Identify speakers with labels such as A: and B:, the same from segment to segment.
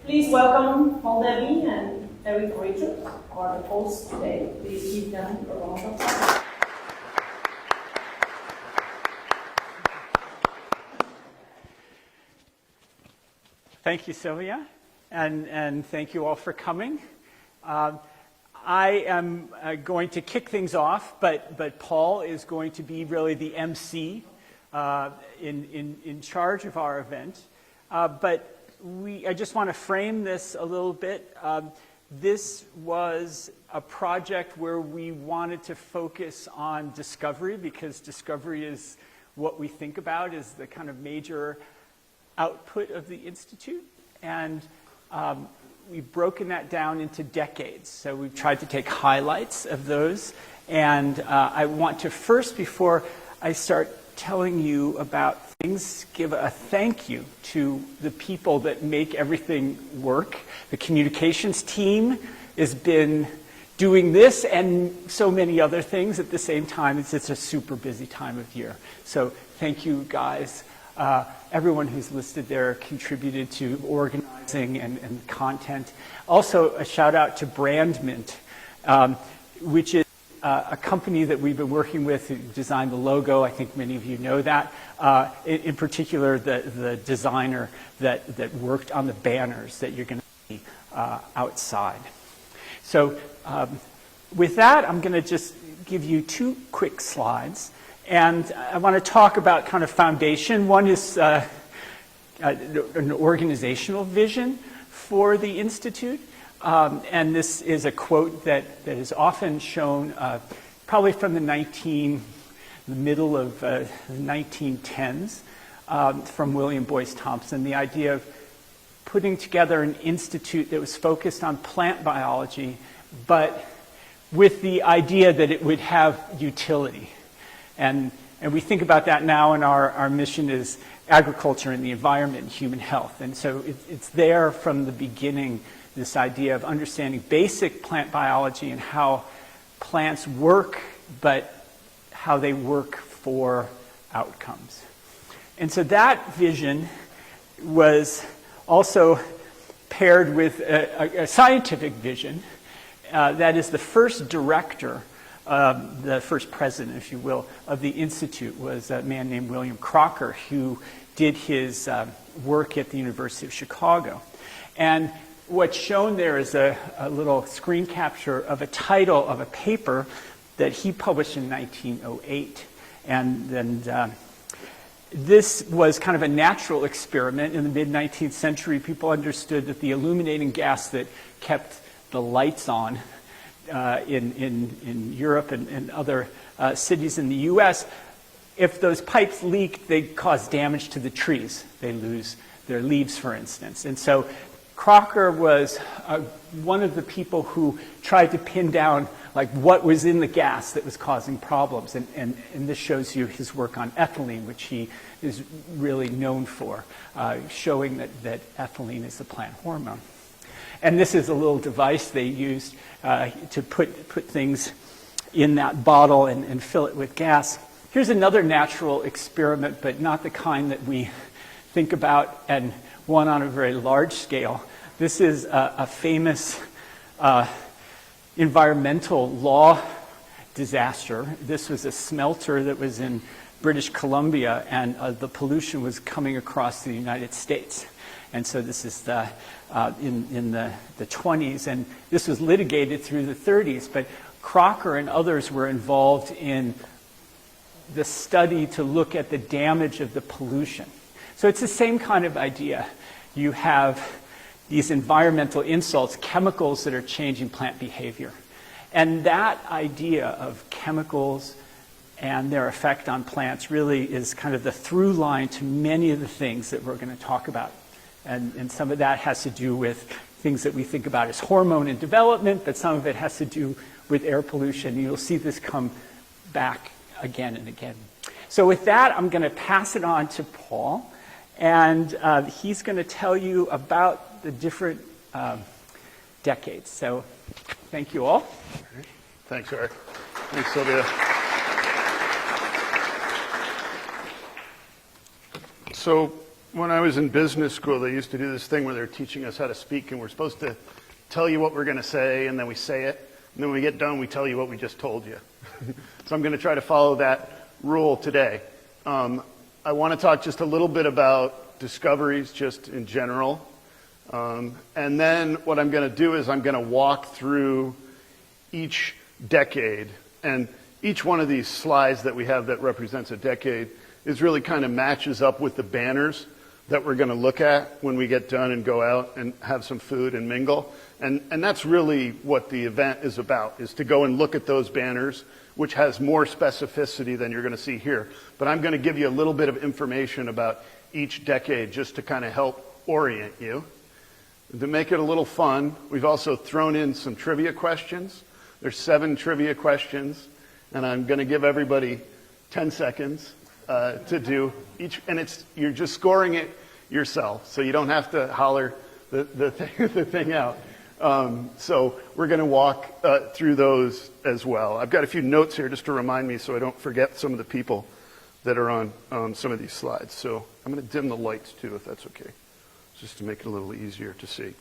A: Please welcome Paul Debbie and Eric Richards, who are the hosts today. Please give them a round of applause.
B: Thank you, Sylvia, and thank you all for coming. I am going to kick things off, but Paul is going to be really the MC in charge of our event. I just want to frame this a little bit. This was a project where we wanted to focus on discovery, because discovery is what we think about as the kind of major output of the Institute. And we've broken that down into decades. So we've tried to take highlights of those. And I want to first, before I start telling you about things, give a thank you to the people that make everything work. The communications team has been doing this and so many other things at the same time. It's a super busy time of year. So thank you, guys. Everyone who's listed there contributed to organizing and content. Also, a shout out to Brandmint, which is a company that we've been working with, who designed the logo. I think many of you know that. In particular, the designer that worked on the banners that you're going to see outside. So with that, I'm going to just give you two quick slides. And I want to talk about kind of foundation. One is an organizational vision for the Institute. And this is a quote that is often shown probably from the middle of the 1910s from William Boyce Thompson, the idea of putting together an institute that was focused on plant biology, but with the idea that it would have utility. And we think about that now, and our mission is agriculture and the environment and human health. And so it's there from the beginning, this idea of understanding basic plant biology and how plants work, but how they work for outcomes. And so that vision was also paired with a scientific vision. That is, the first director, the first president, if you will, of the Institute was a man named William Crocker, who did his work at the University of Chicago. And what's shown there is a little screen capture of a title of a paper that he published in 1908. And then this was kind of a natural experiment. In the mid-19th century, people understood that the illuminating gas that kept the lights on in Europe and other cities in the US, if those pipes leaked, they cause damage to the trees. They lose their leaves, for instance. And so Crocker was one of the people who tried to pin down like what was in the gas that was causing problems. And this shows you his work on ethylene, which he is really known for, showing that ethylene is a plant hormone. And this is a little device they used to put things in that bottle and fill it with gas. Here's another natural experiment, but not the kind that we think about, and one on a very large scale. This is a famous environmental law disaster. This was a smelter that was in British Columbia, and the pollution was coming across the United States. And so this is in the 20s, and this was litigated through the 30s. But Crocker and others were involved in the study to look at the damage of the pollution. So it's the same kind of idea. You have these environmental insults, chemicals that are changing plant behavior. And that idea of chemicals and their effect on plants really is kind of the through line to many of the things that we're going to talk about. And some of that has to do with things that we think about as hormone and development, but some of it has to do with air pollution. You'll see this come back again and again. So with that, I'm going to pass it on to Paul, and he's going to tell you about the different decades. So thank you all.
C: Thanks, Eric. Thanks, Sylvia. So when I was in business school, they used to do this thing where they're teaching us how to speak, and we're supposed to tell you what we're going to say, and then we say it, and then when we get done, we tell you what we just told you. So I'm going to try to follow that rule today. I want to talk just a little bit about discoveries just in general. And then what I'm going to do is I'm going to walk through each decade. And each one of these slides that we have that represents a decade is really kind of matches up with the banners that we're going to look at when we get done and go out and have some food and mingle. And that's really what the event is about, is to go and look at those banners, which has more specificity than you're going to see here. But I'm going to give you a little bit of information about each decade just to kind of help orient you. To make it a little fun, we've also thrown in some trivia questions. There's 7 trivia questions, and I'm going to give everybody 10 seconds to do each, and you're just scoring it yourself, so you don't have to holler the thing out. So we're going to walk through those as well. I've got a few notes here just to remind me so I don't forget some of the people that are on some of these slides. So I'm going to dim the lights too, if that's okay, just to make it a little easier to see.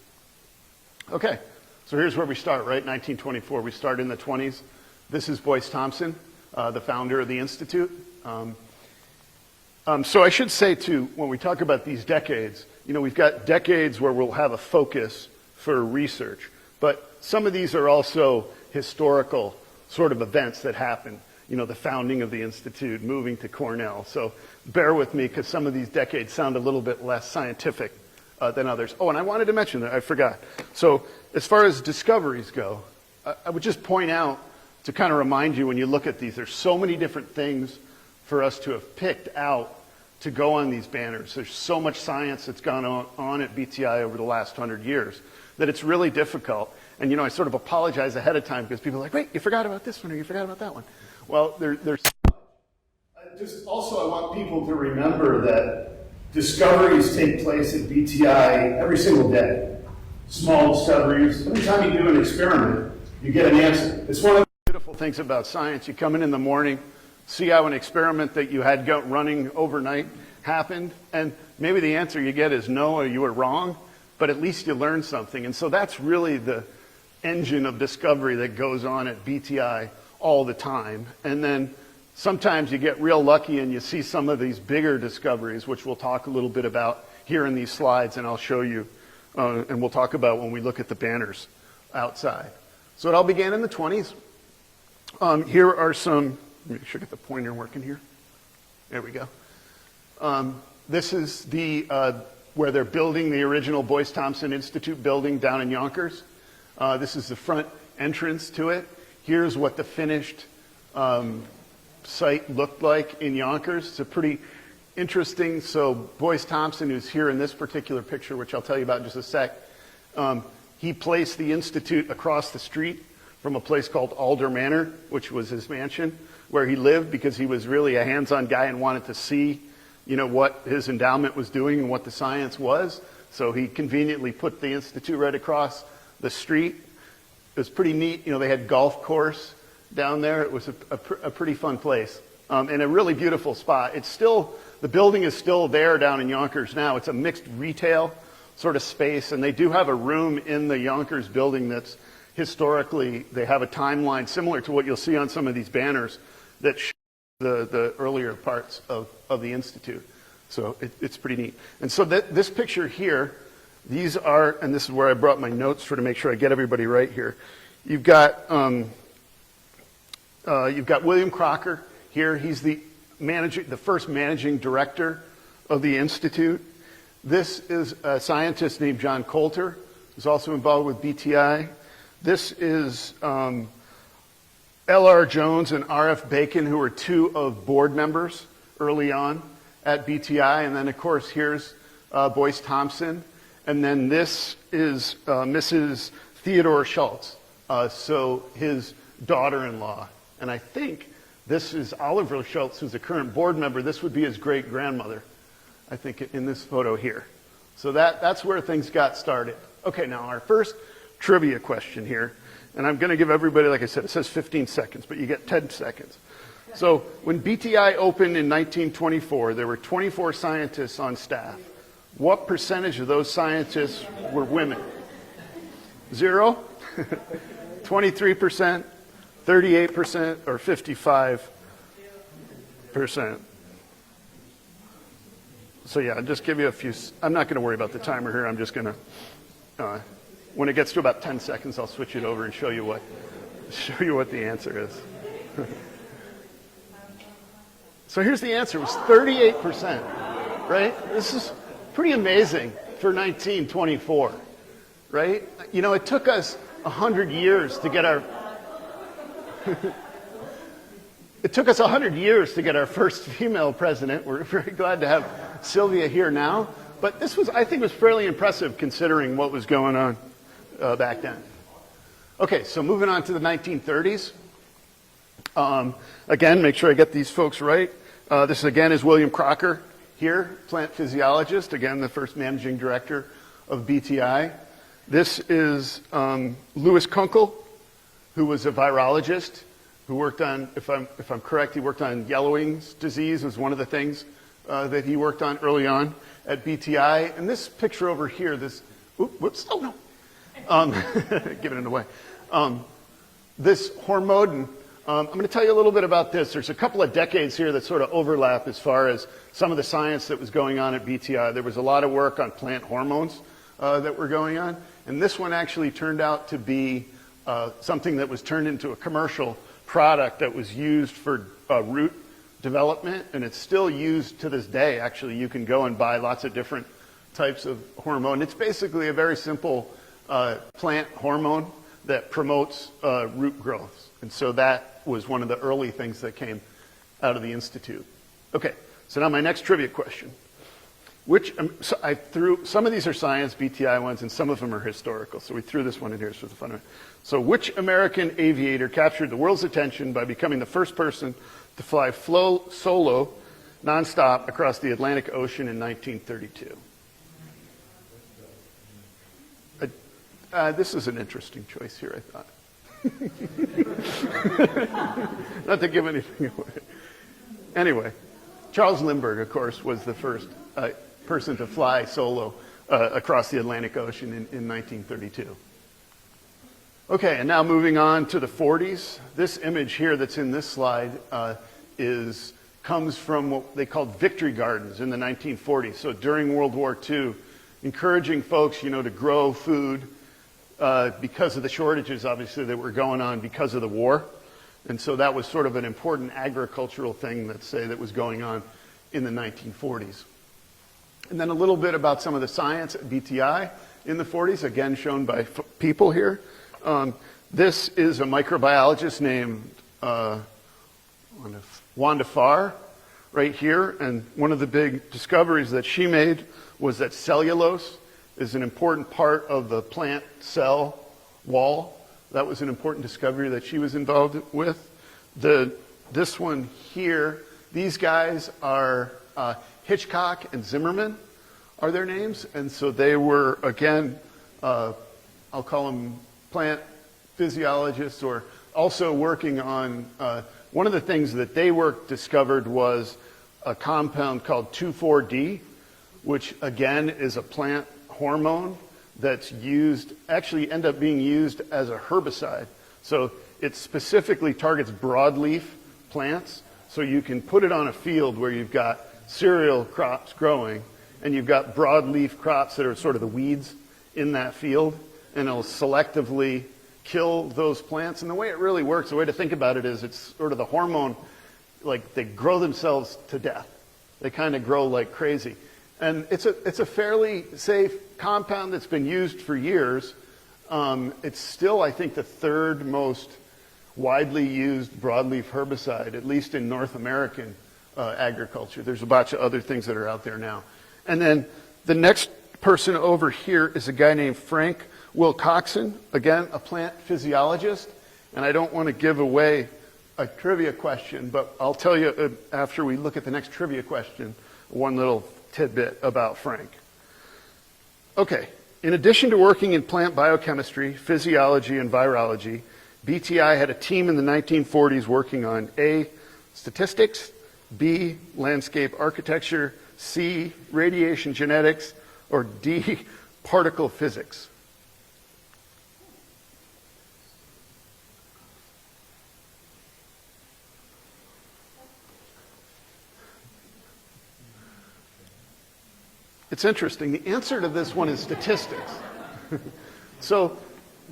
C: Okay, so here's where we start, right? 1924. We start in the 20s. This is Boyce Thompson, the founder of the Institute. So I should say too, when we talk about these decades, we've got decades where we'll have a focus for research, but some of these are also historical sort of events that happen. The founding of the Institute, moving to Cornell. So bear with me because some of these decades sound a little bit less scientific than others. Oh, and I wanted to mention that, I forgot. So as far as discoveries go, I would just point out to kind of remind you when you look at these, there's so many different things for us to have picked out to go on these banners. There's so much science that's gone on at BTI over the last 100 years that it's really difficult. And I sort of apologize ahead of time because people are like, wait, you forgot about this one or you forgot about that one. Well, there's just also I want people to remember that discoveries take place at BTI every single day. Small discoveries. Every time you do an experiment, you get an answer. It's one of the beautiful things about science. You come in the morning, see how an experiment that you had running overnight happened, and maybe the answer you get is no, or you were wrong, but at least you learned something. And so that's really the engine of discovery that goes on at BTI all the time. And then sometimes you get real lucky and you see some of these bigger discoveries, which we'll talk a little bit about here in these slides, and I'll show you, and we'll talk about when we look at the banners outside. So it all began in the 20s. Here are some, let me make sure I get the pointer working here. There we go. This is where they're building the original Boyce Thompson Institute building down in Yonkers. This is the front entrance to it. Here's what the finished site looked like in Yonkers. It's a pretty interesting, so Boyce Thompson, who's here in this particular picture, which I'll tell you about in just a sec, he placed the Institute across the street from a place called Alder Manor, which was his mansion, where he lived because he was really a hands-on guy and wanted to see, what his endowment was doing and what the science was. So he conveniently put the Institute right across the street. It was pretty neat. They had golf course down there. It was a pretty fun place and a really beautiful spot. The building is still there down in Yonkers now. It's a mixed retail sort of space, and they do have a room in the Yonkers building that's historically, they have a timeline similar to what you'll see on some of these banners that show the earlier parts of the Institute. So it's pretty neat. And so this picture here, these are, and this is where I brought my notes to make sure I get everybody right here. You've got William Crocker here. He's the first managing director of the Institute. This is a scientist named John Coulter, who's also involved with BTI. This is L.R. Jones and R.F. Bacon, who were 2 of board members early on at BTI. And then, of course, here's Boyce Thompson. And then this is Mrs. Theodore Schultz, so his daughter-in-law. And I think this is Oliver Schultz, who's a current board member. This would be his great-grandmother, I think, in this photo here. So that's where things got started. Okay, now our first trivia question here. And I'm going to give everybody, like I said, it says 15 seconds, but you get 10 seconds. So when BTI opened in 1924, there were 24 scientists on staff. What percentage of those scientists were women? 0? 23%, 38%, or 55%? So yeah, I'll just give you a few. I'm not going to worry about the timer here. I'm just going to, when it gets to about 10 seconds, I'll switch it over and show you what the answer is. So here's the answer. It was 38%, right? This is pretty amazing for 1924, right? You know, it took us 100 years to get our it took us 100 years to get our first female president. We're very glad to have Sylvia here now. But this was, I think, was fairly impressive considering what was going on back then. Okay, so moving on to the 1930s. Again, make sure I get these folks right. This again is William Crocker here, plant physiologist, again the first managing director of BTI. This is Louis Kunkel, who was a virologist, who worked on, if I'm correct, he worked on yellowing's disease was one of the things that he worked on early on at BTI. And this picture over here, this, whoops, oh no, giving it away. This hormone, I'm going to tell you a little bit about this. There's a couple of decades here that sort of overlap as far as some of the science that was going on at BTI. There was a lot of work on plant hormones that were going on. And this one actually turned out to be something that was turned into a commercial product that was used for root development, and it's still used to this day. Actually, you can go and buy lots of different types of hormone. It's basically a very simple plant hormone that promotes root growth, and so that was one of the early things that came out of the Institute. Okay, so now my next trivia question. So I threw, some of these are science, BTI ones, and some of them are historical. So we threw this one in here for the fun of it. So which American aviator captured the world's attention by becoming the first person to fly solo, nonstop, across the Atlantic Ocean in 1932? This is an interesting choice here, I thought. Not to give anything away. Anyway, Charles Lindbergh, of course, was the first person to fly solo across the Atlantic Ocean in 1932. Okay, and now moving on to the 40s. This image here that's in this slide comes from what they called victory gardens in the 1940s. So during World War II, encouraging folks, to grow food because of the shortages, obviously, that were going on because of the war. And so that was sort of an important agricultural thing, let's say, that was going on in the 1940s. And then a little bit about some of the science at BTI in the 40s, again shown by people here. This is a microbiologist named Wanda Farr right here. And one of the big discoveries that she made was that cellulose is an important part of the plant cell wall. That was an important discovery that she was involved with. This one here, these guys are Hitchcock and Zimmerman are their names. And so they were, again, I'll call them plant physiologists, or also working on, one of the things that they discovered was a compound called 2,4-D, which again is a plant hormone that's used, actually end up being used as a herbicide. So it specifically targets broadleaf plants. So you can put it on a field where you've got cereal crops growing, and you've got broadleaf crops that are sort of the weeds in that field, and it'll selectively kill those plants. And the way it really works, the way to think about it is it's sort of the hormone, like they grow themselves to death. They kind of grow like crazy. And it's a fairly safe compound that's been used for years. It's still, I think, the third most widely used broadleaf herbicide, at least in North American agriculture. There's a bunch of other things that are out there now. And then the next person over here is a guy named Frank Wilcoxon, again, a plant physiologist. And I don't want to give away a trivia question, but I'll tell you after we look at the next trivia question, one little tidbit about Frank. Okay, in addition to working in plant biochemistry, physiology, and virology, BTI had a team in the 1940s working on A, statistics, B, landscape architecture, C, radiation genetics, or D, particle physics? It's interesting. The answer to this one is statistics. So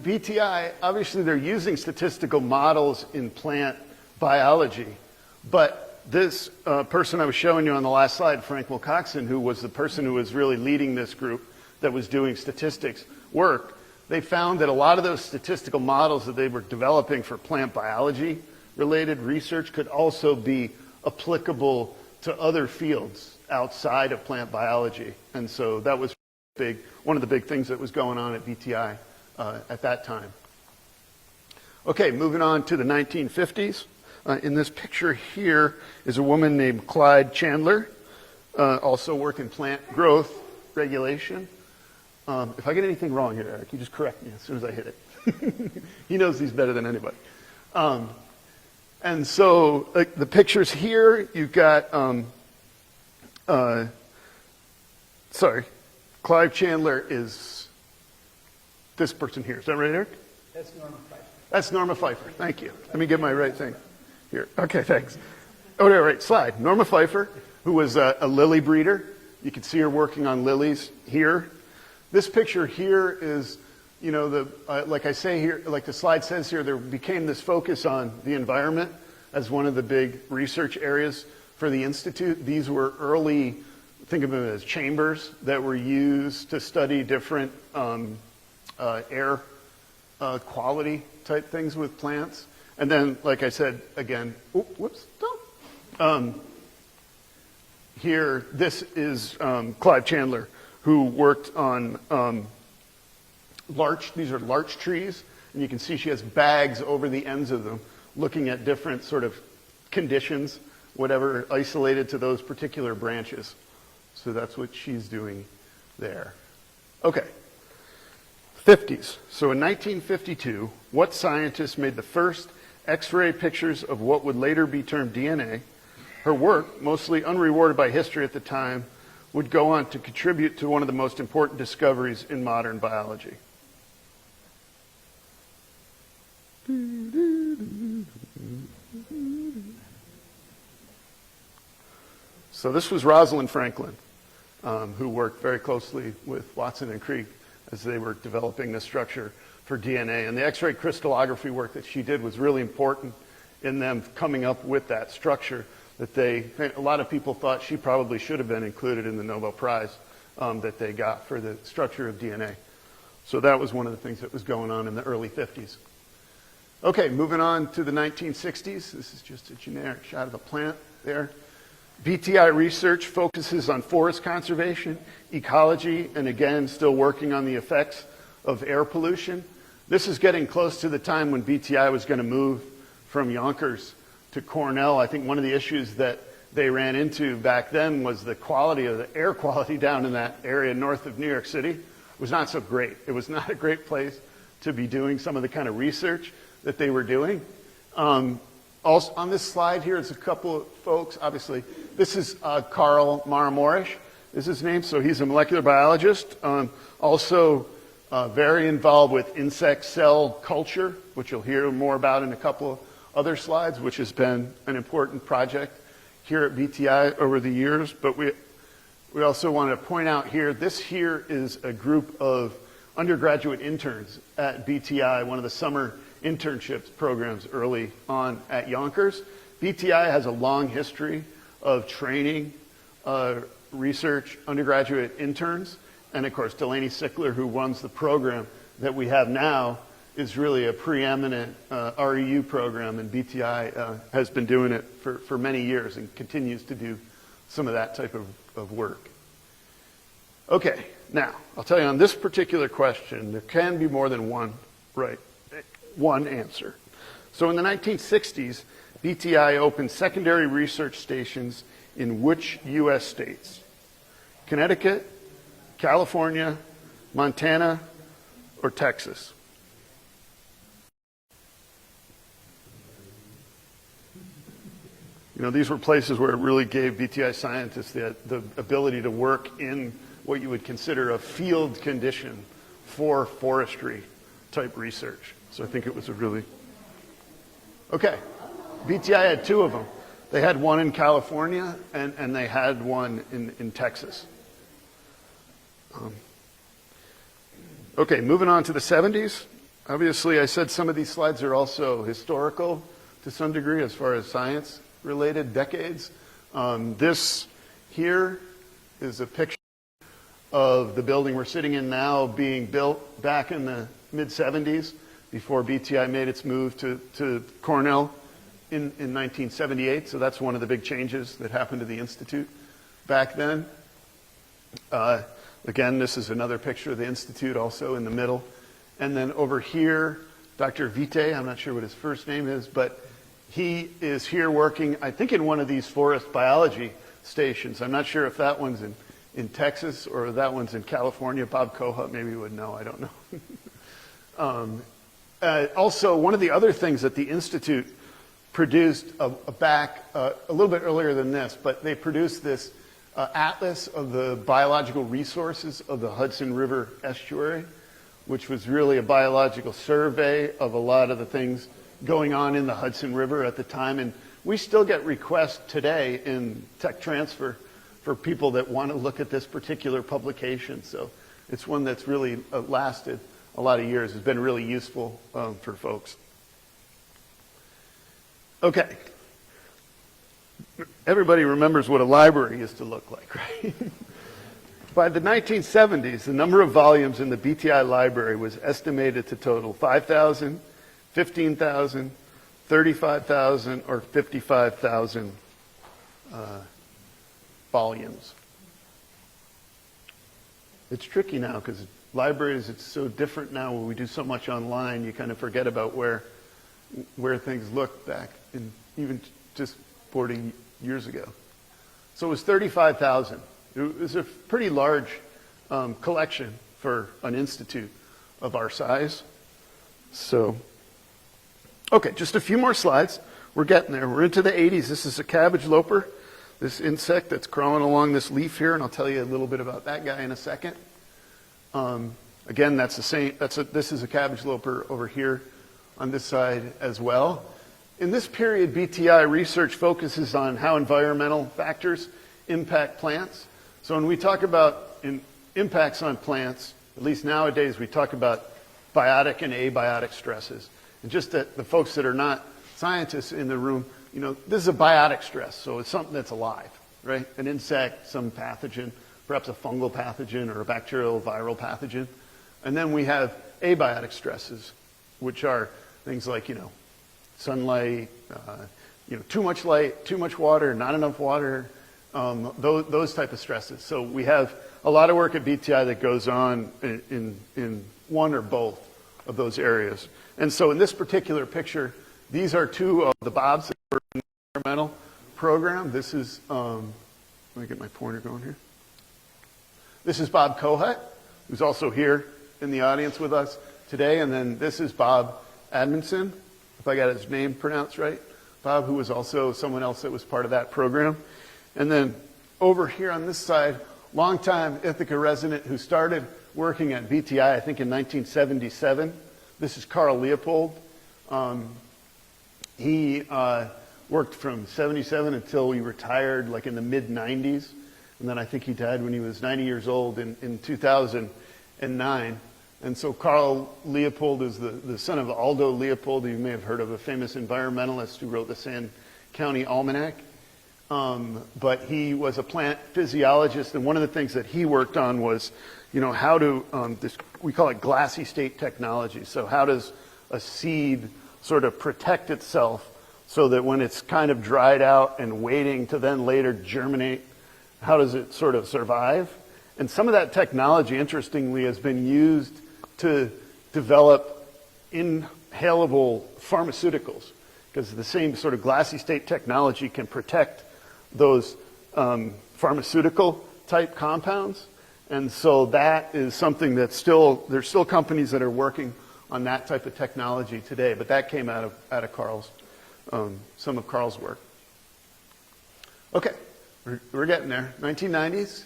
C: BTI, obviously they're using statistical models in plant biology, but this person I was showing you on the last slide, Frank Wilcoxon, who was the person who was really leading this group that was doing statistics work, they found that a lot of those statistical models that they were developing for plant biology related research could also be applicable to other fields outside of plant biology. And so that was one of the big things that was going on at BTI at that time. Okay, moving on to the 1950s. In this picture here is a woman named Clyde Chandler, also working plant growth regulation. If I get anything wrong here, Eric, you just correct me as soon as I hit it. He knows these better than anybody. And so the pictures here, you've got, Clive Chandler is this person here. Is that right, Eric?
B: That's Norma Pfeiffer.
C: That's Norma Pfeiffer. Thank you. Let me get my right thing here. Okay, thanks. Oh, no, right, slide. Norma Pfeiffer, who was a lily breeder. You can see her working on lilies here. This picture here is, you know, like I say here, like the slide says here, there became this focus on the environment as one of the big research areas for the Institute. These were early, think of them as chambers that were used to study different air quality type things with plants. And then, like I said, again, here, this is Clive Chandler, who worked on larch. These are larch trees, and you can see she has bags over the ends of them, looking at different sort of conditions, whatever, isolated to those particular branches. So that's what she's doing there. Okay. 50s. So in 1952, what scientist made the first X-ray pictures of what would later be termed DNA? Her work, mostly unrewarded by history at the time, would go on to contribute to one of the most important discoveries in modern biology. So this was Rosalind Franklin, who worked very closely with Watson and Crick as they were developing the structure for DNA. And the X-ray crystallography work that she did was really important in them coming up with that structure that a lot of people thought she probably should have been included in the Nobel Prize that they got for the structure of DNA. So that was one of the things that was going on in the early 50s. Okay, moving on to the 1960s. This is just a generic shot of a plant there. BTI research focuses on forest conservation, ecology, and again, still working on the effects of air pollution. This is getting close to the time when BTI was going to move from Yonkers to Cornell. I think one of the issues that they ran into back then was the quality of the air quality down in that area north of New York City was not so great. It was not a great place to be doing some of the kind of research that they were doing. Also, on this slide here is a couple of folks. Obviously, this is Carl Maramorish is his name. So he's a molecular biologist. Also very involved with insect cell culture, which you'll hear more about in a couple of other slides, which has been an important project here at BTI over the years. But we also want to point out here, this here is a group of undergraduate interns at BTI, one of the summer internships programs early on at Yonkers. BTI has a long history of training research undergraduate interns. And of course, Delaney Sickler, who runs the program that we have now, is really a preeminent REU program, and BTI has been doing it for many years and continues to do some of that type of work. Okay, now, I'll tell you on this particular question, there can be more than one answer. So in the 1960s, BTI opened secondary research stations in which U.S. states? Connecticut, California, Montana, or Texas? You know, these were places where it really gave BTI scientists the ability to work in what you would consider a field condition for forestry type research. So I think it was a really... Okay, BTI had two of them. They had one in California, and they had one in Texas. Okay, moving on to the 70s. Obviously, I said some of these slides are also historical to some degree as far as science-related decades. This here is a picture of the building we're sitting in now being built back in the mid-70s before BTI made its move to Cornell in 1978. So that's one of the big changes that happened to the Institute back then. Again, this is another picture of the Institute also in the middle. And then over here, Dr. Vite, I'm not sure what his first name is, but he is here working, I think, in one of these forest biology stations. I'm not sure if that one's in Texas or that one's in California. Bob Kohut maybe would know, I don't know. Also, one of the other things that the Institute produced back a little bit earlier than this, but they produced this atlas of the biological resources of the Hudson River estuary, which was really a biological survey of a lot of the things going on in the Hudson River at the time. And we still get requests today in tech transfer for people that want to look at this particular publication. So it's one that's really lasted a lot of years. It's been really useful for folks. Okay. Everybody remembers what a library used to look like, right? By the 1970s, the number of volumes in the BTI library was estimated to total 5,000, 15,000, 35,000, or 55,000 volumes. It's tricky now because libraries, it's so different now when we do so much online, you kind of forget about where things looked back in even just 40 years ago. So it was 35,000. It was a pretty large collection for an institute of our size. So, okay, just a few more slides. We're getting there. We're into the 80s. This is a cabbage loper, this insect that's crawling along this leaf here, and I'll tell you a little bit about that guy in a second. Again, that's the same. This is a cabbage loper over here on this side as well. In this period, BTI research focuses on how environmental factors impact plants. So when we talk about impacts on plants, at least nowadays, we talk about biotic and abiotic stresses. And just that the folks that are not scientists in the room, you know, this is a biotic stress, so it's something that's alive, right? An insect, some pathogen, perhaps a fungal pathogen or a bacterial viral pathogen. And then we have abiotic stresses, which are things like, you know, sunlight, too much light, too much water, not enough water, those type of stresses. So we have a lot of work at BTI that goes on in one or both of those areas. And so in this particular picture, these are two of the Bobs that were in the environmental program. This is, let me get my pointer going here. This is Bob Kohut, who's also here in the audience with us today. And then this is Bob Admonson, if I got his name pronounced right. Bob, who was also someone else that was part of that program. And then over here on this side, longtime Ithaca resident who started working at BTI, I think in 1977. This is Carl Leopold. He worked from 77 until he retired like in the mid-90s. And then I think he died when he was 90 years old in 2009. And so Carl Leopold is the son of Aldo Leopold, who you may have heard of, a famous environmentalist who wrote the Sand County Almanac. But he was a plant physiologist, and one of the things that he worked on was, you know, how to, we call it glassy state technology. So how does a seed sort of protect itself so that when it's kind of dried out and waiting to then later germinate, how does it sort of survive? And some of that technology, interestingly, has been used to develop inhalable pharmaceuticals, because the same sort of glassy state technology can protect those pharmaceutical type compounds. And so that is something that's there's still companies that are working on that type of technology today, but that came out of Carl's, some of Carl's work. Okay, we're getting there. 1990s.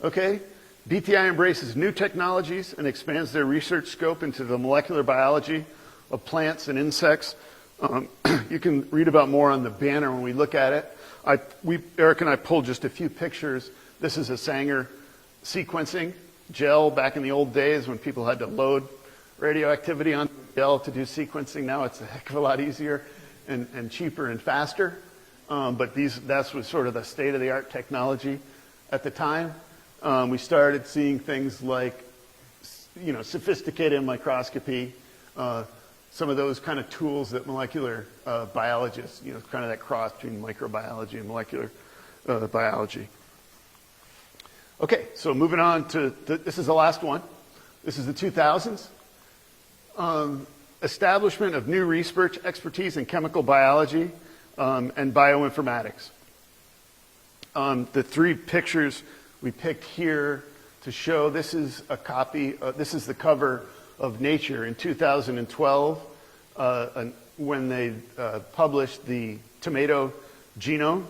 C: Okay, BTI embraces new technologies and expands their research scope into the molecular biology of plants and insects. You can read about more on the banner when we look at it. Eric and I pulled just a few pictures. This is a Sanger sequencing gel back in the old days when people had to load radioactivity on gel to do sequencing. Now it's a heck of a lot easier and cheaper and faster. But that was sort of the state-of-the-art technology at the time. We started seeing things like, sophisticated microscopy, some of those kind of tools that molecular biologists, kind of that cross between microbiology and molecular biology. Okay, so moving on to, this is the last one. This is the 2000s. Establishment of new research expertise in chemical biology and bioinformatics. The three pictures we picked here to show, this is a copy, this is the cover of Nature in 2012 when they published the tomato genome.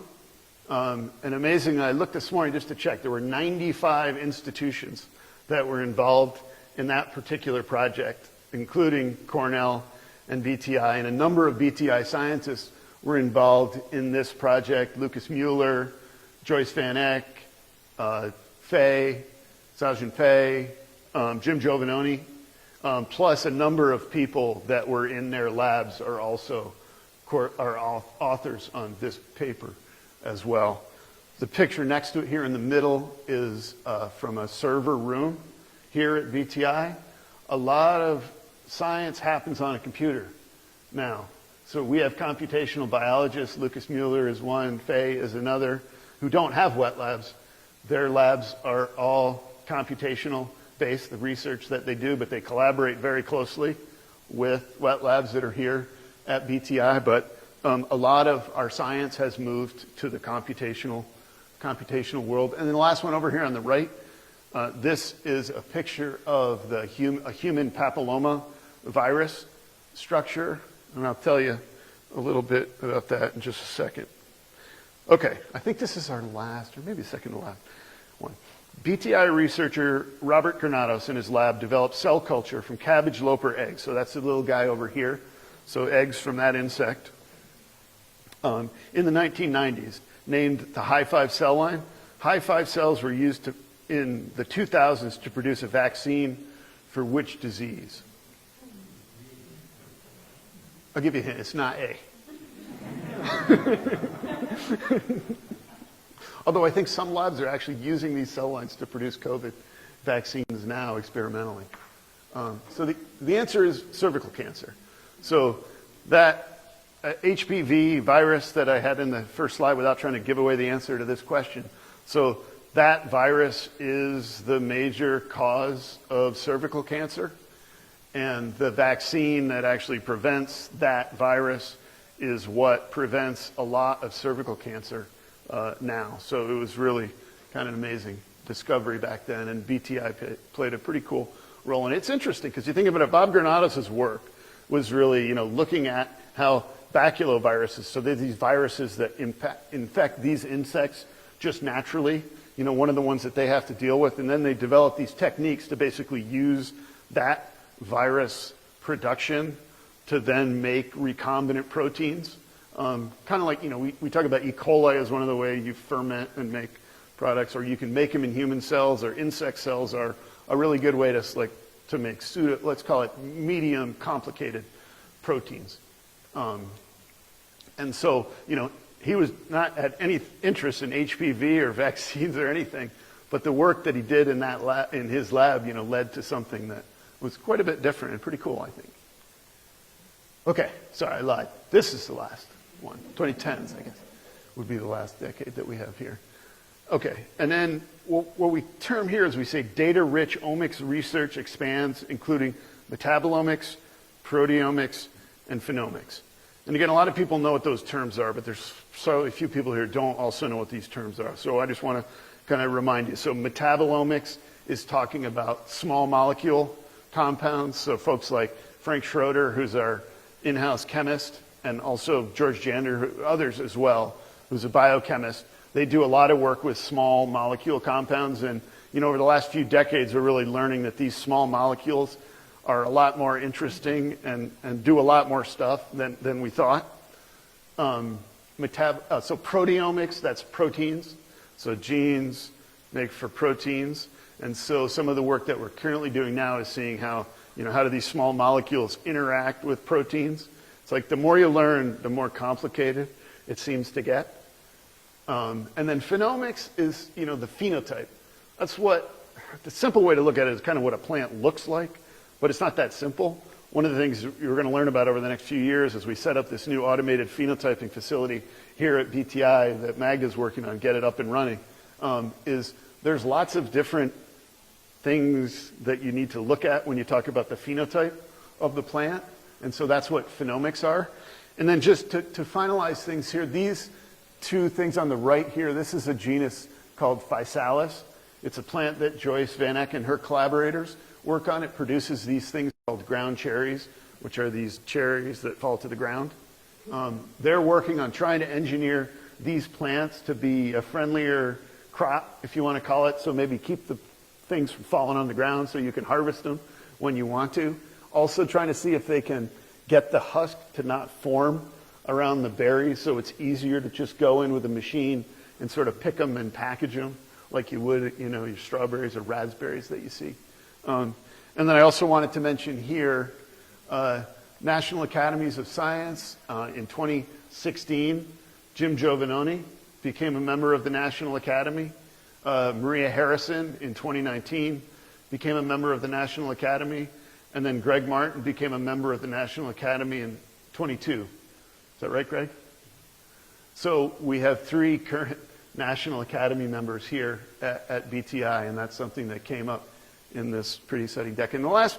C: And amazing, I looked this morning just to check, there were 95 institutions that were involved in that particular project, including Cornell and BTI, and a number of BTI scientists were involved in this project. Lucas Mueller, Joyce Van Eck, Zhaojun Fei, Jim Giovannoni, plus a number of people that were in their labs are also authors on this paper as well. The picture next to it here in the middle is from a server room here at BTI. A lot of science happens on a computer now. So we have computational biologists, Lucas Mueller is one, Fei is another, who don't have wet labs. Their labs are all computational based, the research that they do, but they collaborate very closely with wet labs that are here at BTI. But a lot of our science has moved to the computational world. And then the last one over here on the right, this is a picture of a human papilloma virus structure. And I'll tell you a little bit about that in just a second. Okay, I think this is our last, or maybe second to last one. BTI researcher Robert Granados in his lab developed cell culture from cabbage loper eggs. So that's the little guy over here. So eggs from that insect. In the 1990s, named the high 5 cell line. High 5 cells were used in the 2000s to produce a vaccine for which disease? I'll give you a hint, it's not A. Although I think some labs are actually using these cell lines to produce COVID vaccines now experimentally. So the answer is cervical cancer. So that HPV virus that I had in the first slide, without trying to give away the answer to this question. So that virus is the major cause of cervical cancer. And the vaccine that actually prevents that virus is what prevents a lot of cervical cancer now. So it was really kind of an amazing discovery back then, and BTI played a pretty cool role. And it's interesting because you think about it, Bob Granados' work was really, looking at how baculoviruses, so they're these viruses that infect these insects just naturally, one of the ones that they have to deal with, and then they develop these techniques to basically use that virus production to then make recombinant proteins. Kind of like, we talk about E. coli as one of the ways you ferment and make products, or you can make them in human cells, or insect cells are a really good way to make let's call it medium complicated proteins. And so, he was not had any interest in HPV or vaccines or anything, but the work that he did in his lab, led to something that was quite a bit different and pretty cool, I think. Okay, sorry, I lied. This is the last one. 2010s, I guess, would be the last decade that we have here. Okay, and then what we term here is we say data-rich omics research expands, including metabolomics, proteomics, and phenomics. And again, a lot of people know what those terms are, but there's so few people here who don't also know what these terms are. So I just want to kind of remind you. So metabolomics is talking about small molecule compounds. So folks like Frank Schroeder, who's our in-house chemist, and also George Jander, others as well, who's a biochemist. They do a lot of work with small molecule compounds, and over the last few decades, we're really learning that these small molecules are a lot more interesting and do a lot more stuff than we thought. So proteomics, that's proteins. So genes make for proteins. And so some of the work that we're currently doing now is seeing how do these small molecules interact with proteins. It's like the more you learn, the more complicated it seems to get. And then phenomics is, the phenotype. That's the simple way to look at it is kind of what a plant looks like, but it's not that simple. One of the things you're going to learn about over the next few years as we set up this new automated phenotyping facility here at BTI that Magda's working on, get it up and running, is there's lots of different things that you need to look at when you talk about the phenotype of the plant. And so that's what phenomics are. And then just to finalize things here, these two things on the right here, this is a genus called Physalis. It's a plant that Joyce Van Eck and her collaborators work on. It produces these things called ground cherries, which are these cherries that fall to the ground. They're working on trying to engineer these plants to be a friendlier crop, if you want to call it, so maybe keep the things from falling on the ground so you can harvest them when you want to. Also trying to see if they can get the husk to not form around the berries so it's easier to just go in with a machine and sort of pick them and package them like you would, your strawberries or raspberries that you see. And then I also wanted to mention here, National Academies of Science. In 2016, Jim Giovannoni became a member of the National Academy. Maria Harrison in 2019 became a member of the National Academy. And then Greg Martin became a member of the National Academy in 22. Is that right, Greg? So we have 3 current National Academy members here at BTI, and that's something that came up in this pretty exciting decade. And the last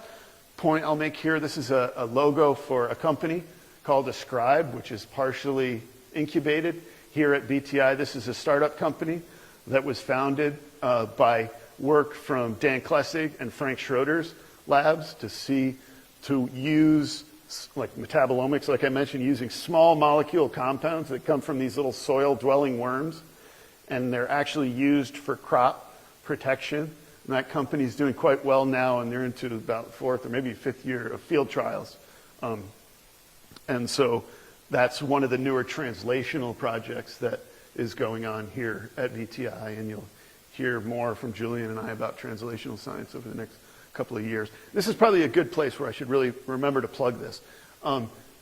C: point I'll make here, this is a logo for a company called Ascribe, which is partially incubated here at BTI. This is a startup company that was founded by work from Dan Klessig and Frank Schroeder's labs to use like metabolomics, like I mentioned, using small molecule compounds that come from these little soil-dwelling worms, and they're actually used for crop protection. And that company's doing quite well now, and they're into about 4th or maybe 5th year of field trials. And so that's one of the newer translational projects that is going on here at BTI, and you'll hear more from Julian and I about translational science over the next couple of years. This is probably a good place where I should really remember to plug this,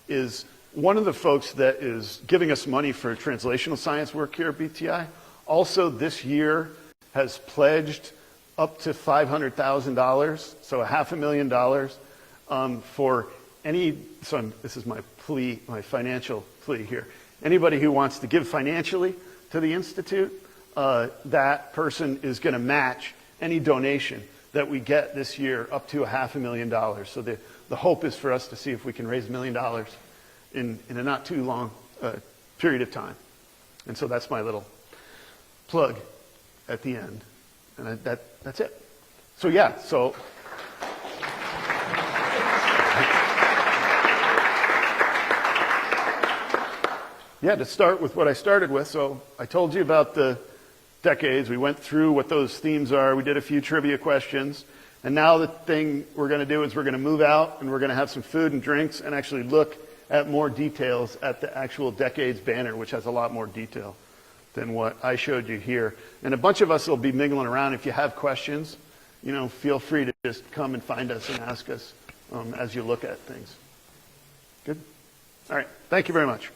C: is one of the folks that is giving us money for translational science work here at BTI, also this year has pledged up to $500,000, so $500,000 for any, this is my plea, my financial plea here. Anybody who wants to give financially to the Institute, that person is going to match any donation that we get this year up to $500,000. So the hope is for us to see if we can raise $1 million in a not too long period of time. And so that's my little plug at the end. And that's it. So yeah, so to start with what I started with, so I told you about the decades. We went through what those themes are. We did a few trivia questions. And now the thing we're going to do is we're going to move out and we're going to have some food and drinks and actually look at more details at the actual decades banner, which has a lot more detail than what I showed you here. And a bunch of us will be mingling around. If you have questions, feel free to just come and find us and ask us as you look at things. Good? All right. Thank you very much.